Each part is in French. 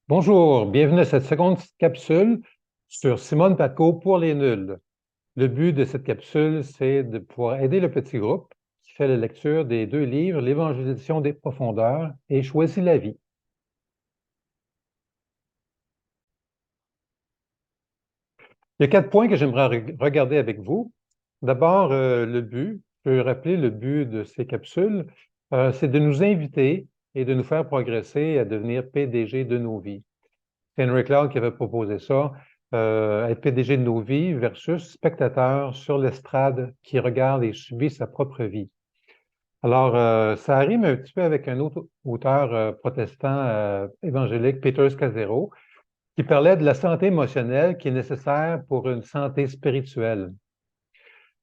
Bonjour, bienvenue à cette seconde capsule sur Simone Paco pour les nuls. Le but de cette capsule, c'est de pouvoir aider le petit groupe qui fait la lecture des deux livres, L'Évangélisation des profondeurs et Choisis la vie. Il y a 4 points que j'aimerais regarder avec vous. D'abord, le but, je peux rappeler le but de ces capsules, c'est de nous inviter et de nous faire progresser à devenir PDG de nos vies. C'est Henry Cloud qui avait proposé ça, être PDG de nos vies versus spectateur sur l'estrade qui regarde et subit sa propre vie. Alors, ça rime un petit peu avec un autre auteur protestant évangélique, Peter Scazzero, qui parlait de la santé émotionnelle qui est nécessaire pour une santé spirituelle.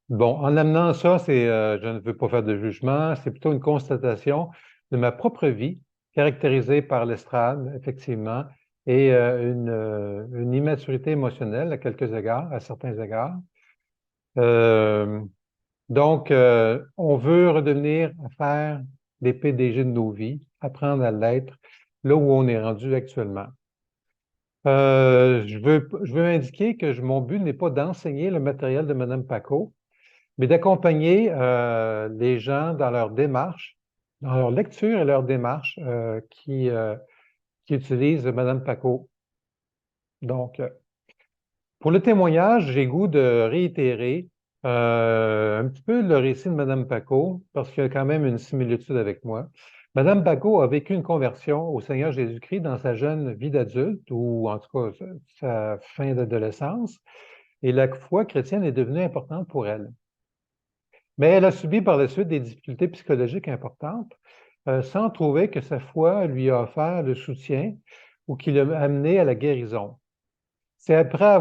Bon, en amenant ça, je ne veux pas faire de jugement, c'est plutôt une constatation de ma propre vie, caractérisée par l'estrade, effectivement, et une immaturité émotionnelle à quelques égards, à certains égards. Euh, donc, on veut redevenir à faire des PDG de nos vies, apprendre à l'être là où on est rendu actuellement. Je veux indiquer que mon but n'est pas d'enseigner le matériel de Mme Paco, mais d'accompagner les gens dans leur démarche, dans leur lecture et leur démarche qui utilisent Mme Paco. Donc, pour le témoignage, j'ai goût de réitérer un petit peu le récit de Mme Paco, parce qu'il y a quand même une similitude avec moi. Mme Paco a vécu une conversion au Seigneur Jésus-Christ dans sa jeune vie d'adulte, ou en tout cas sa fin d'adolescence, et la foi chrétienne est devenue importante pour elle. Mais elle a subi par la suite des difficultés psychologiques importantes, sans trouver que sa foi lui a offert le soutien ou qui l'a amené à la guérison. C'est après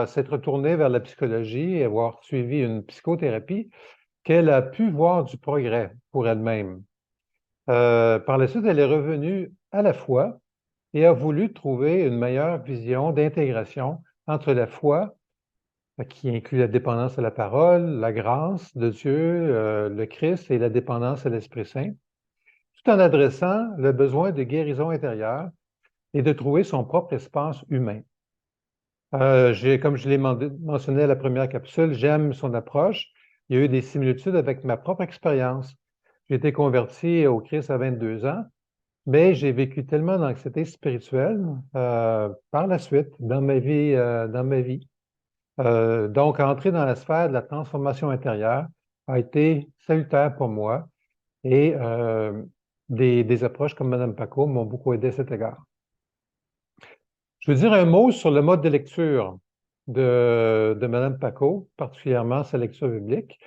s'être retournée vers la psychologie et avoir suivi une psychothérapie qu'elle a pu voir du progrès pour elle-même. Par la suite, elle est revenue à la foi et a voulu trouver une meilleure vision d'intégration entre la foi qui inclut la dépendance à la parole, la grâce de Dieu, le Christ et la dépendance à l'Esprit Saint, tout en adressant le besoin de guérison intérieure et de trouver son propre espace humain. Comme je l'ai mentionné à la première capsule, j'aime son approche. Il y a eu des similitudes avec ma propre expérience. J'ai été converti au Christ à 22 ans, mais j'ai vécu tellement d'anxiété spirituelle par la suite dans ma vie. Donc, entrer dans la sphère de la transformation intérieure a été salutaire pour moi et des approches comme Mme Paco m'ont beaucoup aidé à cet égard. Je veux dire un mot sur le mode de lecture de Mme Paco, particulièrement sa lecture biblique.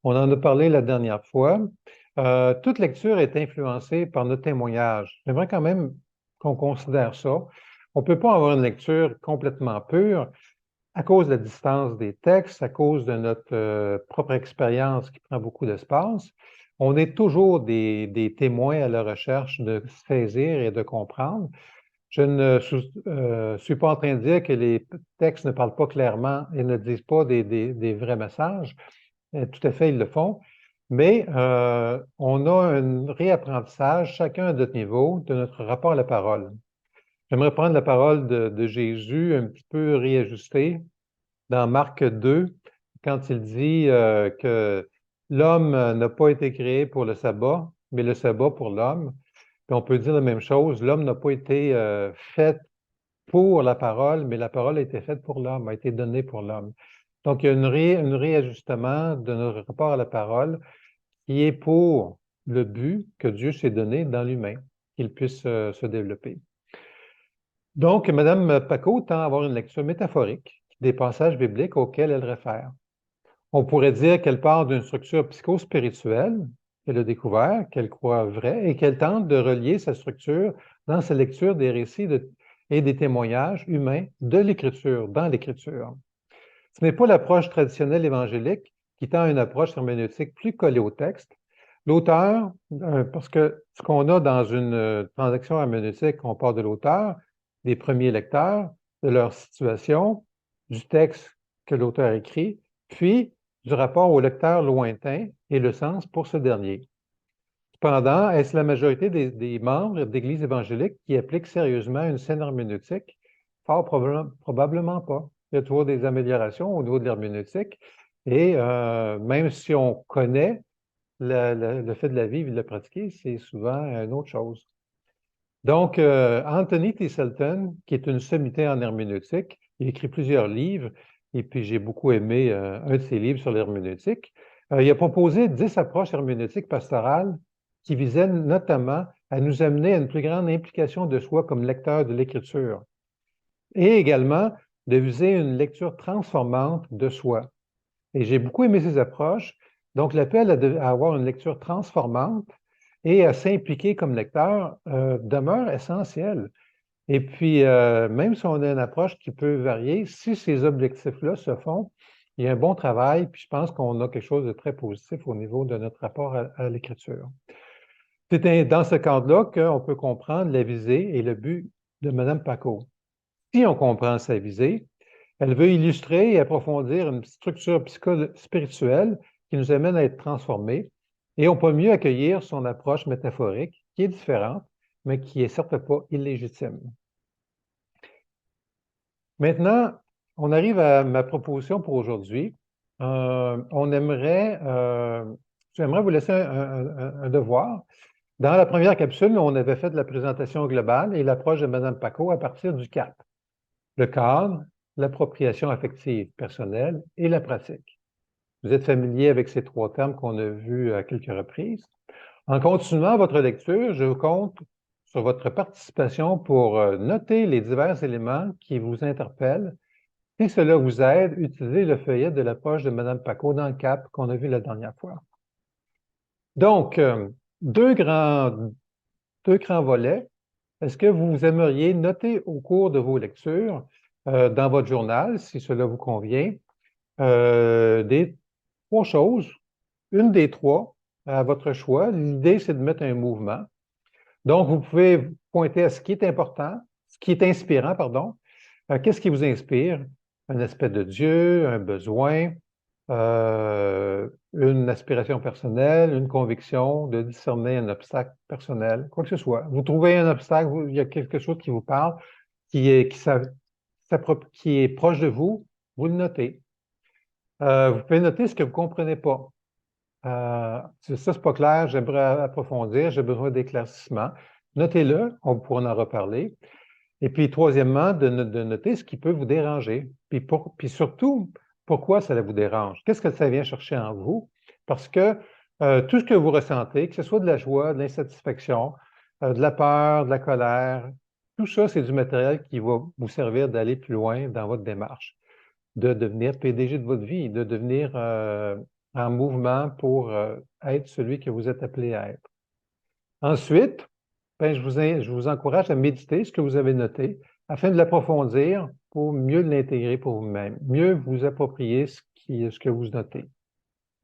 On en a parlé la dernière fois. Toute lecture est influencée par notre témoignage. J'aimerais quand même qu'on considère ça. On ne peut pas avoir une lecture complètement pure à cause de la distance des textes, à cause de notre propre expérience qui prend beaucoup d'espace. On est toujours des témoins à la recherche de saisir et de comprendre. Je ne suis pas en train de dire que les textes ne parlent pas clairement et ne disent pas des vrais messages. Tout à fait, ils le font. Mais on a un réapprentissage, chacun à notre niveau, de notre rapport à la parole. J'aimerais prendre la parole de Jésus un petit peu réajustée dans Marc 2, quand il dit que l'homme n'a pas été créé pour le sabbat, mais le sabbat pour l'homme. Puis on peut dire la même chose, l'homme n'a pas été fait pour la parole, mais la parole a été faite pour l'homme, a été donnée pour l'homme. Donc, il y a un réajustement de notre rapport à la parole qui est pour le but que Dieu s'est donné dans l'humain, qu'il puisse se développer. Donc, Mme Paco tend à avoir une lecture métaphorique des passages bibliques auxquels elle réfère. On pourrait dire qu'elle part d'une structure psychospirituelle qu'elle a découvert, qu'elle croit vraie, et qu'elle tente de relier sa structure dans sa lecture des récits et des témoignages humains de l'Écriture, dans l'Écriture. Ce n'est pas l'approche traditionnelle évangélique qui tend à une approche herméneutique plus collée au texte. L'auteur, parce que ce qu'on a dans une transaction herméneutique, on part de l'auteur, des premiers lecteurs, de leur situation, du texte que l'auteur écrit, puis du rapport au lecteur lointain et le sens pour ce dernier. Cependant, est-ce la majorité des membres d'Église évangélique qui appliquent sérieusement une saine herméneutique? Fort probablement pas. Il y a toujours des améliorations au niveau de l'herméneutique. Et même si on connaît le fait de la vivre et de la pratiquer, c'est souvent une autre chose. Donc, Anthony T. Selton, qui est une sommité en herméneutique, il écrit plusieurs livres, et puis j'ai beaucoup aimé un de ses livres sur l'herméneutique. Il a proposé 10 approches herméneutiques pastorales qui visaient notamment à nous amener à une plus grande implication de soi comme lecteur de l'Écriture, et également de viser une lecture transformante de soi. Et j'ai beaucoup aimé ces approches. Donc, l'appel à avoir une lecture transformante et à s'impliquer comme lecteur demeure essentiel. Et puis, même si on a une approche qui peut varier, si ces objectifs-là se font, il y a un bon travail, puis je pense qu'on a quelque chose de très positif au niveau de notre rapport à l'Écriture. C'est dans ce cadre-là qu'on peut comprendre la visée et le but de Mme Paco. Si on comprend sa visée, elle veut illustrer et approfondir une structure spirituelle qui nous amène à être transformés, et on peut mieux accueillir son approche métaphorique, qui est différente, mais qui n'est certes pas illégitime. Maintenant, on arrive à ma proposition pour aujourd'hui. J'aimerais vous laisser un devoir. Dans la première capsule, on avait fait de la présentation globale et l'approche de Mme Paco à partir du CAP. Le cadre, l'appropriation affective personnelle et la pratique. Vous êtes familier avec ces trois termes qu'on a vus à quelques reprises. En continuant votre lecture, je compte sur votre participation pour noter les divers éléments qui vous interpellent. Si cela vous aide, utilisez le feuillet de la poche de Mme Paco dans le CAP qu'on a vu la dernière fois. Donc, deux grands volets. Est-ce que vous aimeriez noter au cours de vos lectures, dans votre journal, si cela vous convient, des trois choses, une des trois, à votre choix. L'idée, c'est de mettre un mouvement. Donc, vous pouvez pointer à ce qui est important, ce qui est inspirant, pardon. Qu'est-ce qui vous inspire? Un aspect de Dieu, un besoin, une aspiration personnelle, une conviction, de discerner un obstacle personnel, quoi que ce soit. Vous trouvez un obstacle, il y a quelque chose qui vous parle, qui est proche de vous, vous le notez. Vous pouvez noter ce que vous ne comprenez pas. Ça, c'est pas clair, j'aimerais approfondir, j'ai besoin d'éclaircissement. Notez-le, on pourra en reparler. Et puis, troisièmement, de noter ce qui peut vous déranger. Puis surtout, pourquoi ça vous dérange? Qu'est-ce que ça vient chercher en vous? Parce que tout ce que vous ressentez, que ce soit de la joie, de l'insatisfaction, de la peur, de la colère, tout ça, c'est du matériel qui va vous servir d'aller plus loin dans votre démarche, de devenir PDG de votre vie, de devenir en mouvement pour être celui que vous êtes appelé à être. Ensuite, ben, je vous encourage à méditer ce que vous avez noté afin de l'approfondir pour mieux l'intégrer pour vous-même, mieux vous approprier ce que vous notez.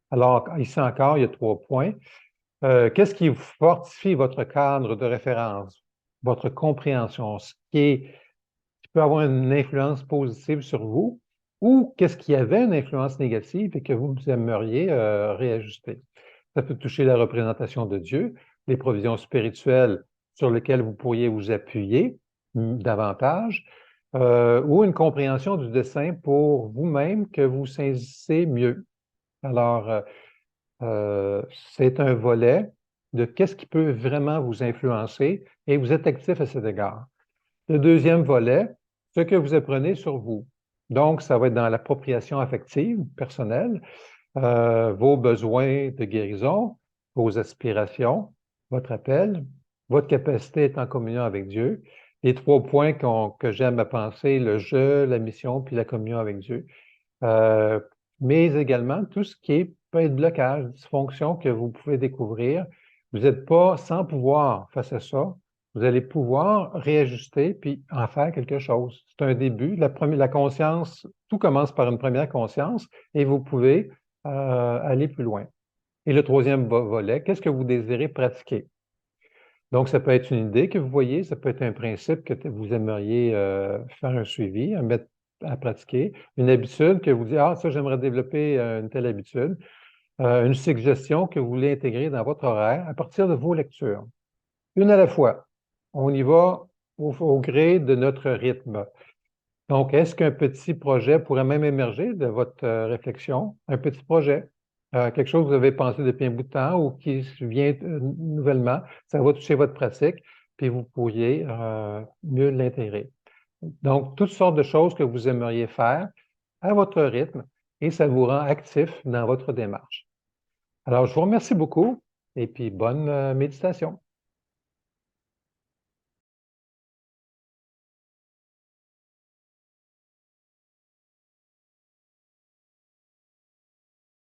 Alors, ici encore, il y a 3 points. Qu'est-ce qui fortifie votre cadre de référence, votre compréhension, ce qui peut avoir une influence positive sur vous, ou qu'est-ce qui avait une influence négative et que vous aimeriez réajuster? Ça peut toucher la représentation de Dieu, les provisions spirituelles sur lesquelles vous pourriez vous appuyer davantage, ou une compréhension du dessein pour vous-même que vous saisissez mieux. Alors, c'est un volet de qu'est-ce qui peut vraiment vous influencer et vous êtes actif à cet égard. Le deuxième volet, ce que vous apprenez sur vous. Donc, ça va être dans l'appropriation affective, personnelle, vos besoins de guérison, vos aspirations, votre appel, votre capacité à être en communion avec Dieu. Les 3 points que j'aime à penser, le je, la mission, puis la communion avec Dieu. Mais également tout ce qui peut être blocage, dysfonction que vous pouvez découvrir. Vous n'êtes pas sans pouvoir face à ça. Vous allez pouvoir réajuster puis en faire quelque chose. C'est un début. La conscience, tout commence par une première conscience et vous pouvez aller plus loin. Et le troisième volet, qu'est-ce que vous désirez pratiquer? Donc, ça peut être une idée que vous voyez, ça peut être un principe que vous aimeriez faire un suivi, mettre à pratiquer, une habitude que vous dites, ah, ça, j'aimerais développer une telle habitude. une suggestion que vous voulez intégrer dans votre horaire à partir de vos lectures. Une à la fois. On y va au gré de notre rythme. Donc, est-ce qu'un petit projet pourrait même émerger de votre réflexion? Un petit projet, quelque chose que vous avez pensé depuis un bout de temps ou qui vient nouvellement, ça va toucher votre pratique, puis vous pourriez mieux l'intégrer. Donc, toutes sortes de choses que vous aimeriez faire à votre rythme et ça vous rend actif dans votre démarche. Alors, je vous remercie beaucoup et puis bonne méditation.